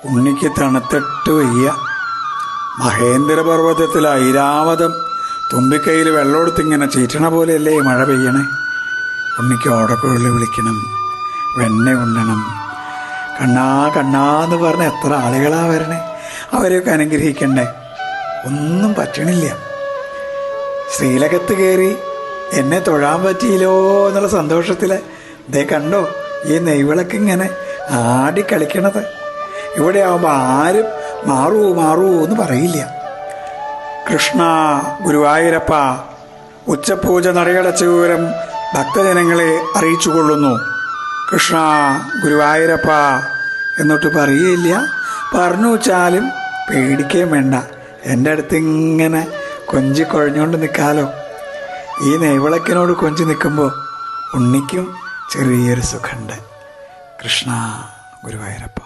ഉണ്ണിക്ക് തണുത്തിട്ട് വയ്യ. മഹേന്ദ്രപർവ്വതത്തിൽ ഐരാവതം തുമ്പിക്കൈയിൽ വെള്ളമെടുത്തിങ്ങനെ ചീറ്റണ പോലെയല്ലേ മഴ പെയ്യണേ. ഉണ്ണിക്ക് ഓടക്കുഴൽ വിളിക്കണം, വെണ്ണ ഉണ്ണണം. കണ്ണാ കണ്ണാന്ന് പറഞ്ഞ് എത്ര ആളുകളാ വരണേ, അവരെയൊക്കെ അനുഗ്രഹിക്കണ്ടേ. ഒന്നും പറ്റണില്ല. ശ്രീലകത്ത് കയറി എന്നെ തൊഴാൻ പറ്റിയില്ലോ എന്നുള്ള സന്തോഷത്തിൽ ദേ കണ്ടോ ഈ നെയ്വിളക്കിങ്ങനെ ആടിക്കളിക്കണത്. ഇവിടെ ആവുമ്പോൾ ആരും മാറൂ മാറൂ എന്ന് പറയില്ല. കൃഷ്ണ ഗുരുവായൂരപ്പ, ഉച്ചപൂജ നടയടച്ച വിവരം ഭക്തജനങ്ങളെ അറിയിച്ചു കൊള്ളുന്നു. കൃഷ്ണ ഗുരുവായൂരപ്പ എന്നിട്ട് പറയുകയില്ല. പറഞ്ഞു വെച്ചാലും പേടിക്കുകയും വേണ്ട. എൻ്റെ അടുത്ത് ഇങ്ങനെ കൊഞ്ചിക്കൊഴഞ്ഞുകൊണ്ട് നിൽക്കാലോ. ഈ നെയ്വിളക്കിനോട് കൊഞ്ചി നിൽക്കുമ്പോൾ ഉണ്ണിക്കും ചെറിയൊരു സുഖമുണ്ട്. കൃഷ്ണ ഗുരുവായൂരപ്പ.